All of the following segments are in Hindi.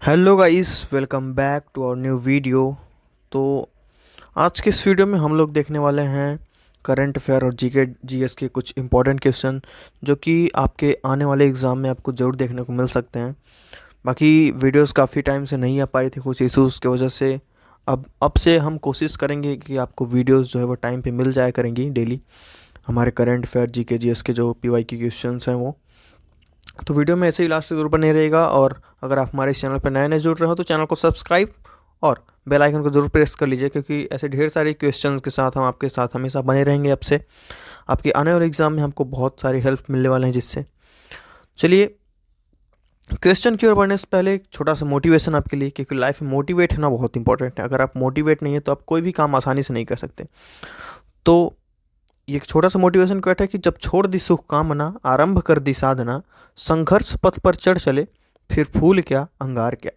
Hello guys, welcome back to our new video. तो आज के इस वीडियो में हम लोग देखने वाले हैं करंट अफेयर और जीके जीएस के कुछ इंपॉर्टेंट क्वेश्चन जो कि आपके आने वाले एग्ज़ाम में आपको ज़रूर देखने को मिल सकते हैं। बाकी वीडियोस काफ़ी टाइम से नहीं आ पाई थी कुछ इश्यूज़ की वजह से। अब से हम कोशिश करेंगे कि आपको वीडियोस जो है वो टाइम पे मिल जाया करेंगी डेली। हमारे करंट अफेयर जीके जीएस के जो पीवाई के क्वेश्चंस हैं वो तो वीडियो में ऐसे ही लास्ट तक जरूर बने रहेगा। और अगर आप हमारे इस चैनल पर नए नए जुड़ रहे हो तो चैनल को सब्सक्राइब और बेल आइकन को जरूर प्रेस कर लीजिए, क्योंकि ऐसे ढेर सारे क्वेश्चंस के साथ हम आपके साथ हमेशा बने रहेंगे। अब से आपके आने वाले एग्जाम में हमको बहुत सारी हेल्प मिलने वाले हैं जिससे। चलिए, क्वेश्चन की ओर बढ़ने से पहले एक छोटा सा मोटिवेशन आपके लिए, क्योंकि लाइफ में मोटिवेट होना बहुत इंपॉर्टेंट है। अगर आप मोटिवेट नहीं है तो आप कोई भी काम आसानी से नहीं कर सकते। तो ये एक छोटा सा मोटिवेशन क्वेट है कि जब छोड़ दी सुख कामना, आरंभ कर दी साधना, संघर्ष पथ पर चढ़ चले, फिर फूल क्या अंगार क्या।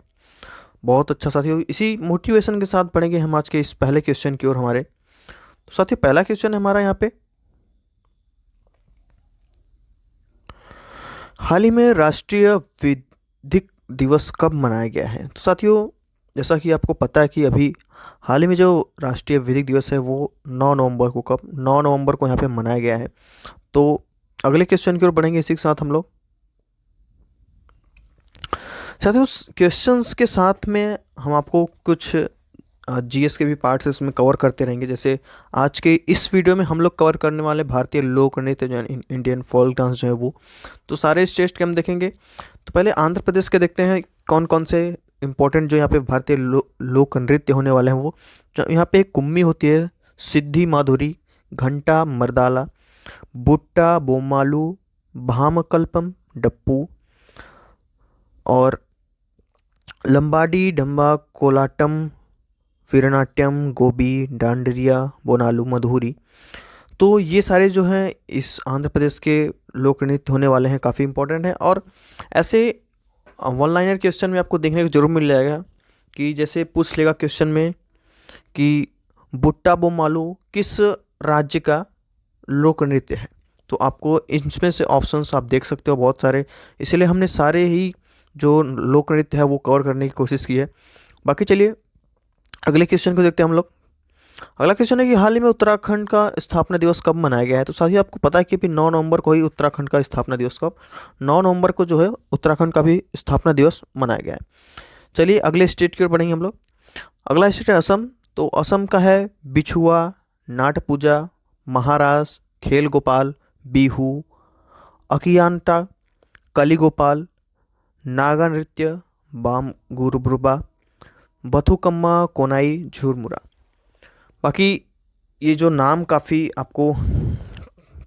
बहुत अच्छा साथियों, इसी मोटिवेशन के साथ पढ़ेंगे हम आज के इस पहले क्वेश्चन की ओर हमारे। तो साथियों, पहला क्वेश्चन है हमारा यहाँ पे, हाल ही में राष्ट्रीय विधिक दिवस कब मनाया गया है। तो साथियों, जैसा कि आपको पता है कि अभी हाल ही में जो राष्ट्रीय विधिक दिवस है वो 9 नवंबर को, कब 9 नवंबर को यहाँ पे मनाया गया है। तो अगले क्वेश्चन की ओर बढ़ेंगे इसी के साथ हम लोग। साथियों, उस क्वेश्चंस के साथ में हम आपको कुछ जीएस के भी पार्ट्स इसमें कवर करते रहेंगे। जैसे आज के इस वीडियो में हम लोग कवर करने वाले भारतीय लोक नृत्य जो है, इंडियन फोल्क डांस जो है वो, तो सारे स्टेट्स के हम देखेंगे। तो पहले आंध्र प्रदेश के देखते हैं कौन कौन से इंपॉर्टेंट जो यहाँ पे भारतीय लोक नृत्य होने वाले हैं वो। जो यहाँ पे कुम्मी होती है, सिद्धि माधुरी, घंटा मर्दाला, बुट्टा बोमालू, भामकल्पम डप्पू, और लंबाडी डंबा कोलाटम, वीरनाट्यम गोबी डांडरिया बोनालू मधुरी। तो ये सारे जो हैं इस आंध्र प्रदेश के लोक नृत्य होने वाले हैं, काफ़ी इंपॉर्टेंट हैं। और ऐसे वन लाइनर क्वेश्चन में आपको देखने को जरूर मिल जाएगा कि जैसे पूछ लेगा क्वेश्चन में कि बुट्टा बोमालू किस राज्य का लोक नृत्य है। तो आपको इसमें से ऑप्शंस आप देख सकते हो बहुत सारे, इसलिए हमने सारे ही जो लोक नृत्य है वो कवर करने की कोशिश की है। बाकी चलिए अगले क्वेश्चन को देखते हैं हम लोग। अगला क्वेश्चन है कि हाल ही में उत्तराखंड का स्थापना दिवस कब मनाया गया है। तो साथ ही आपको पता है कि अभी 9 नवंबर को ही उत्तराखंड का स्थापना दिवस, कब 9 नवंबर को जो है उत्तराखंड का भी स्थापना दिवस मनाया गया है। चलिए अगले स्टेट की ओर बढ़ेंगे हम लोग। अगला स्टेट है असम। तो असम का है बिछुआ, नाट पूजा, महारास, खेल गोपाल, बिहू, अकियानटा, कली गोपाल, नागा नृत्य, बाम गुरुब्रुबा, बथुकम्मा कोनाई झुरमुरा। बाकी ये जो नाम काफ़ी आपको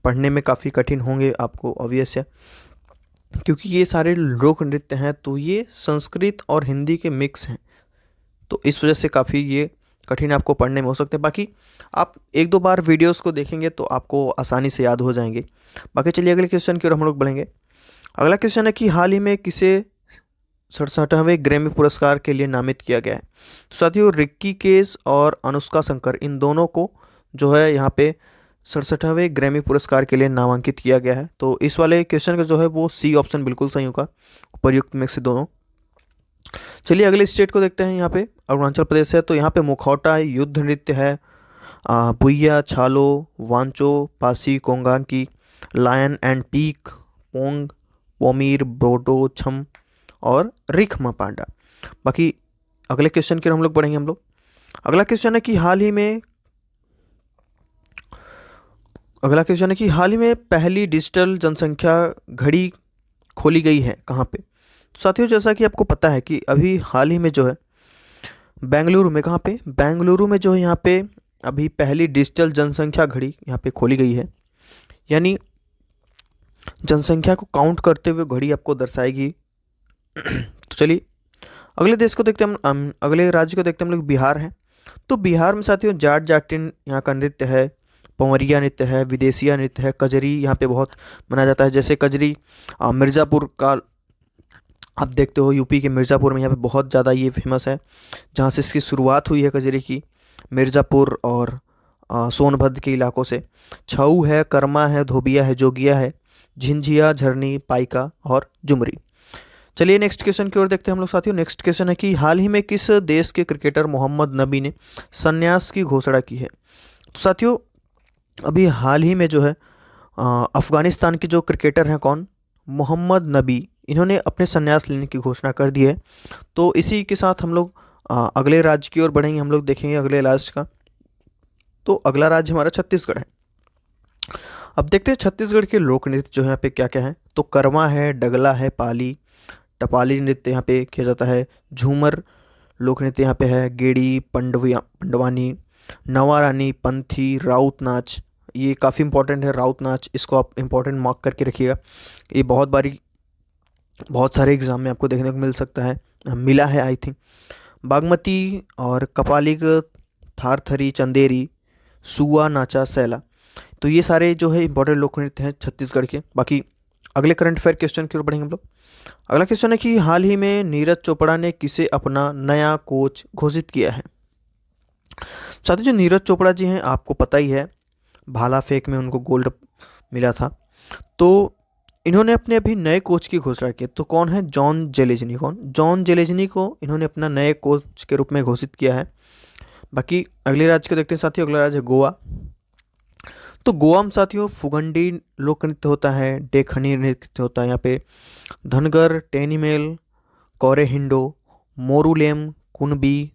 पढ़ने में काफ़ी कठिन होंगे, आपको ऑब्वियस है, क्योंकि ये सारे लोक नृत्य हैं तो ये संस्कृत और हिंदी के मिक्स हैं। तो इस वजह से काफ़ी ये कठिन आपको पढ़ने में हो सकते हैं। बाकी आप एक दो बार वीडियोस को देखेंगे तो आपको आसानी से याद हो जाएंगे। बाकी चलिए अगले क्वेश्चन की ओर हम लोग बढ़ेंगे। अगला क्वेश्चन है कि हाल ही में किसे 67वें ग्रैमी पुरस्कार के लिए नामित किया गया है। तो साथियों, रिक्की केस और अनुष्का शंकर, इन दोनों को जो है यहाँ पे 67वें ग्रैमी पुरस्कार के लिए नामांकित किया गया है। तो इस वाले क्वेश्चन का जो है वो सी ऑप्शन बिल्कुल सही होगा, उपयुक्त में से दोनों। चलिए अगले स्टेट को देखते हैं। यहाँ पे अरुणाचल प्रदेश है। तो यहाँ पे मुखौटा है, युद्ध नृत्य है, Buiya, Chalo, Wancho, Pasi Kongki, lion and peacock, Pong, Pomir, Brodo, Chham और रिखमा पांडा। बाकी अगले क्वेश्चन की ओर हम लोग पढ़ेंगे हम लोग। अगला क्वेश्चन है कि हाल ही में पहली डिजिटल जनसंख्या घड़ी खोली गई है कहाँ पे। तो साथियों, जैसा कि आपको पता है कि अभी हाल ही में जो है बेंगलुरु में, कहाँ पे, बेंगलुरु में जो है यहाँ पे अभी पहली डिजिटल जनसंख्या घड़ी यहाँ पे खोली गई है। यानी जनसंख्या को काउंट करते हुए घड़ी आपको दर्शाएगी। तो चलिए अगले देश को देखते हैं हम, अगले राज्य को देखते हैं हम लोग। बिहार है। तो बिहार में साथियों जाट जाटिन यहाँ का नृत्य है, पवरिया नृत्य है, विदेशिया नृत्य है, कजरी यहाँ पे बहुत मनाया जाता है। जैसे कजरी मिर्ज़ापुर का आप देखते हो, यूपी के मिर्ज़ापुर में यहाँ पे बहुत ज़्यादा ये फेमस है, जहाँ से इसकी शुरुआत हुई है कजरी की, मिर्ज़ापुर और सोनभद्र के इलाकों से। छऊ है, कर्मा है, धोबिया है, जोगिया है, झिंझिया, झरनी, पाइका और जुमरी। चलिए नेक्स्ट क्वेश्चन की ओर देखते हैं हम लोग साथियों। नेक्स्ट क्वेश्चन है कि हाल ही में किस देश के क्रिकेटर मोहम्मद नबी ने संन्यास की घोषणा की है। तो साथियों अभी हाल ही में जो है अफगानिस्तान के जो क्रिकेटर हैं कौन, मोहम्मद नबी, इन्होंने अपने संन्यास लेने की घोषणा कर दी है। तो इसी के साथ हम लोग अगले राज्य की ओर बढ़ेंगे, हम लोग देखेंगे अगले राज्य का। तो अगला राज्य हमारा छत्तीसगढ़ है। अब देखते हैं छत्तीसगढ़ के लोक नृत्य जो है यहाँ पे क्या क्या है। तो कर्मा है, डगला है, पाली टपाली नृत्य यहाँ पे किया जाता है, झूमर लोक नृत्य यहाँ पे है, गेड़ी, पंडवानी, नवा रानी, पंथी, राउत नाच। ये काफ़ी इंपॉर्टेंट है राउत नाच, इसको आप इंपॉर्टेंट मार्क करके रखिएगा। ये बहुत सारे एग्जाम में आपको देखने को मिल सकता है, मिला है आई थिंक। बागमती और कपालिक, थारथरी, चंदेरी, सुआ, नाचा, सैला। तो ये सारे जो है इंपॉर्टेंट लोक नृत्य हैं छत्तीसगढ़ के। बाकी अगले करंट अफेयर क्वेश्चन की ओर बढ़ेंगे हम लोग। अगला क्वेश्चन है कि हाल ही में नीरज चोपड़ा ने किसे अपना नया कोच घोषित किया है। साथ ही जो नीरज चोपड़ा जी हैं आपको पता ही है, भाला फेंक में उनको गोल्ड मिला था। तो इन्होंने अपने अभी नए कोच की घोषणा की। तो कौन है, जॉन जेलेजनी। कौन, जॉन जेलेजनी को इन्होंने अपना नए कोच के रूप में घोषित किया है। बाकी अगले राज्य को देखते हैं साथियों। अगला राज्य है गोवा। तो गोवा में साथियों फुगंडी लोक नृत्य होता है, डेखनी नृत्य होता है यहाँ पे, धनगर, टेनिमेल, कौरे हिंडो, मोरूलेम, कुनबी,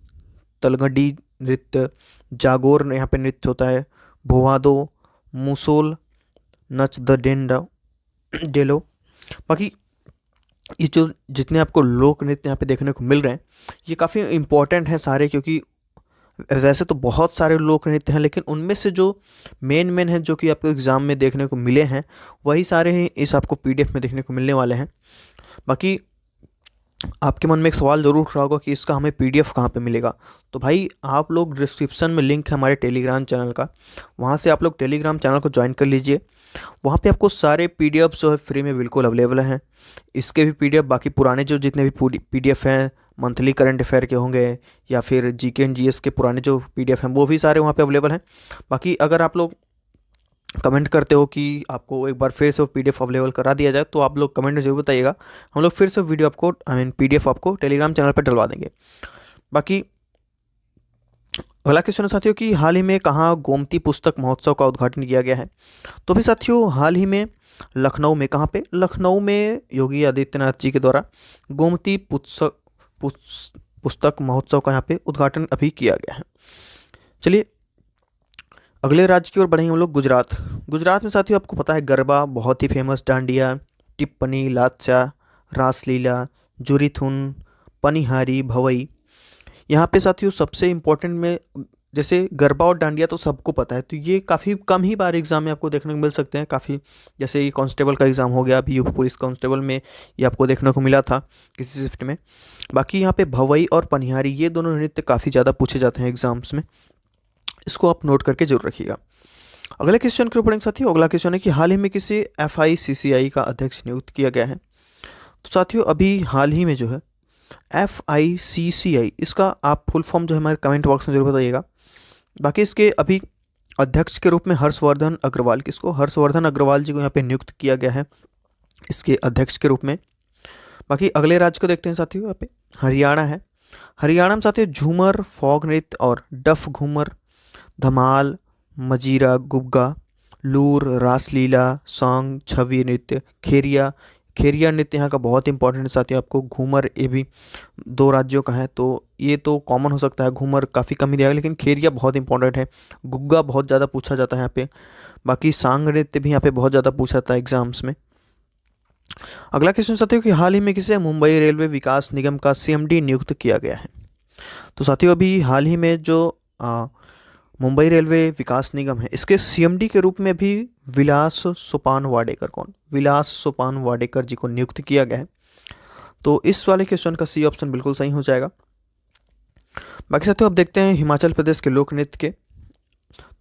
तलगडी नृत्य, जागोर यहाँ पे नृत्य होता है, भोवादो, मुसोल, नच द डेलो। बाकी ये जो जितने आपको लोक नृत्य यहाँ पे देखने को मिल रहे हैं ये काफ़ी इंपॉर्टेंट हैं सारे, क्योंकि वैसे तो बहुत सारे लोक नृत्य हैं लेकिन उनमें से जो मेन हैं जो कि आपको एग्ज़ाम में देखने को मिले हैं वही सारे हैं इस आपको पीडीएफ में देखने को मिलने वाले हैं। बाकी आपके मन में एक सवाल ज़रूर उठ रहा होगा कि इसका हमें पीडीएफ कहाँ पे मिलेगा। तो भाई आप लोग डिस्क्रिप्शन में लिंक है हमारे टेलीग्राम चैनल का, वहाँ से आप लोग टेलीग्राम चैनल को ज्वाइन कर लीजिए। वहाँ पे आपको सारे पीडीएफ जो है फ्री में बिल्कुल अवेलेबल हैं। इसके भी पीडीएफ, बाकी पुराने जो जितने भी पीडीएफ हैं मंथली करंट अफेयर के होंगे या फिर जीके एंड जीएस के पुराने जो पीडीएफ हैं वो भी सारे वहाँ पे अवेलेबल हैं। बाकी अगर आप लोग कमेंट करते हो कि आपको एक बार फिर से पीडीएफ अवेलेबल करा दिया जाए तो आप लोग कमेंट में जरूर बताइएगा, हम लोग फिर से वीडियो आपको पीडीएफ आपको टेलीग्राम चैनल पर डलवा देंगे। बाकी अगला क्वेश्चन है साथियों कि हाल ही में कहाँ गोमती पुस्तक महोत्सव का उद्घाटन किया गया है। तो भी साथियों हाल ही में लखनऊ में, कहाँ पे, लखनऊ में योगी आदित्यनाथ जी के द्वारा गोमती पुस्तक महोत्सव का यहाँ पे उद्घाटन अभी किया गया है। चलिए अगले राज्य की ओर बढ़ेंगे हम लोग। गुजरात। गुजरात में साथियों आपको पता है गरबा बहुत ही फेमस, डांडिया, टिप्पणी, लाचा, रासलीला, जुरीथुन, पनिहारी, भवई। यहाँ पे साथियों सबसे इम्पोर्टेंट में जैसे गरबा और डांडिया तो सबको पता है, तो ये काफ़ी कम ही बार एग्जाम में आपको देखने को मिल सकते हैं। काफ़ी जैसे ये कांस्टेबल का एग्ज़ाम हो गया, अभी यूपी पुलिस कांस्टेबल में ये आपको देखने को मिला था किसी शिफ्ट में। बाकी यहाँ पे भवई और पनिहारी ये दोनों नृत्य काफ़ी ज़्यादा पूछे जाते हैं एग्जाम्स में, इसको आप नोट करके जरूर रखिएगा। अगले क्वेश्चन के ऊपर साथियों अगला क्वेश्चन है कि हाल ही में किसी FICCI का अध्यक्ष नियुक्त किया गया है। तो साथियों अभी हाल ही में जो है FICCI, इसका आप फुल फॉर्म जो है हमारे कमेंट बॉक्स में जरूर बताइएगा। बाकी इसके अभी अध्यक्ष के रूप में हर्षवर्धन अग्रवाल, किसको, हर्षवर्धन अग्रवाल जी को यहाँ पे नियुक्त किया गया है इसके अध्यक्ष के रूप में। बाकी अगले राज्य को देखते हैं साथियों, यहाँ पे हरियाणा है। हरियाणा में साथियों झूमर, फॉग नृत्य और डफ घूमर, धमाल, मजीरा, गुग्गा, लूर, रासलीला, सॉन्ग, छवि नृत्य, खेरिया। खेरिया नृत्य यहाँ का बहुत इंपॉर्टेंट है साथियों, आपको घूमर ये भी 2 राज्यों का है तो ये तो कॉमन हो सकता है, घूमर काफ़ी कम ही दिया, लेकिन खेरिया बहुत इंपॉर्टेंट है। गुग्गा बहुत ज़्यादा पूछा जाता है यहाँ पे। बाकी सांग नृत्य भी यहाँ पे बहुत ज़्यादा पूछा जाता है एग्जाम्स में। अगला क्वेश्चन साथियों कि हाल ही में किसे मुंबई रेलवे विकास निगम का CMD नियुक्त किया गया है। तो साथियों अभी हाल ही में जो मुंबई रेलवे विकास निगम है इसके CMD के रूप में भी विलास सोपान वाडेकर, कौन, विलास सोपान वाडेकर जी को नियुक्त किया गया है। तो इस वाले क्वेश्चन का C ऑप्शन बिल्कुल सही हो जाएगा। बाकी साथियों अब देखते हैं हिमाचल प्रदेश के लोक नृत्य के।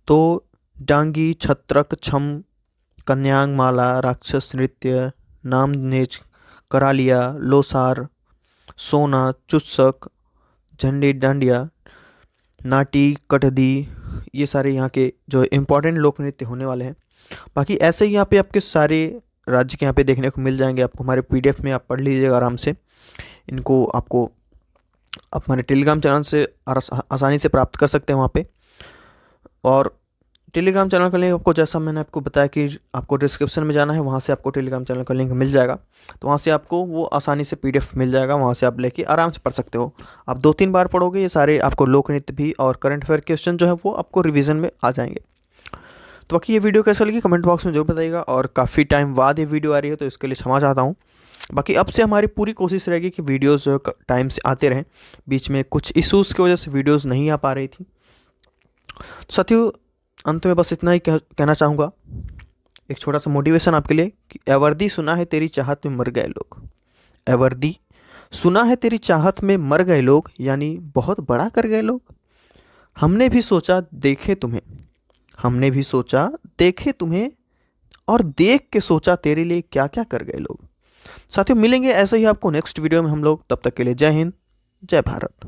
तो डांगी, छत्रक, छम, कन्यांग माला, राक्षस नृत्य, नामनेज, करालिया, लोसार, सोना, चुस्सक, झंडी डांडिया, नाटी, कटदी, ये सारे यहाँ के जो इम्पोर्टेंट लोक नृत्य होने वाले हैं। बाकी ऐसे ही यहाँ पे आपके सारे राज्य के यहाँ पे देखने को मिल जाएंगे, आपको हमारे PDF में आप पढ़ लीजिएगा आराम से। इनको आपको हमारे टेलीग्राम चैनल से आसानी से प्राप्त कर सकते हैं वहाँ पे। और टेलीग्राम चैनल का लिंक आपको, जैसा मैंने आपको बताया कि आपको डिस्क्रिप्शन में जाना है, वहाँ से आपको टेलीग्राम चैनल का लिंक मिल जाएगा। तो वहाँ से आपको वो आसानी से पीडीएफ मिल जाएगा, वहाँ से आप लेके आराम से पढ़ सकते हो। आप 2-3 बार पढ़ोगे, ये सारे आपको लोक नृत्य भी और करंट अफेयर क्वेश्चन जो है वो आपको रिविजन में आ जाएंगे। तो बाकी ये वीडियो कैसा लगी कमेंट बॉक्स में जरूर बताइएगा। और काफ़ी टाइम बाद ये वीडियो आ रही है तो इसके लिए क्षमा चाहता हूँ। बाकी अब से हमारी पूरी कोशिश रहेगी कि वीडियोज़ टाइम से आते रहें। बीच में कुछ इश्यूज़ की वजह से वीडियोज़ नहीं आ पा रही थी। तो साथियों, अंत में बस इतना ही कहना चाहूँगा, एक छोटा सा मोटिवेशन आपके लिए कि एवर्दी सुना है तेरी चाहत में मर गए लोग। एवर्दी सुना है तेरी चाहत में मर गए लोग, यानी बहुत बड़ा कर गए लोग। हमने भी सोचा देखे तुम्हें, हमने भी सोचा देखे तुम्हें, और देख के सोचा तेरे लिए क्या क्या कर गए लोग। साथियों, मिलेंगे ऐसे ही आपको नेक्स्ट वीडियो में हम लोग। तब तक के लिए जय हिंद, जय भारत।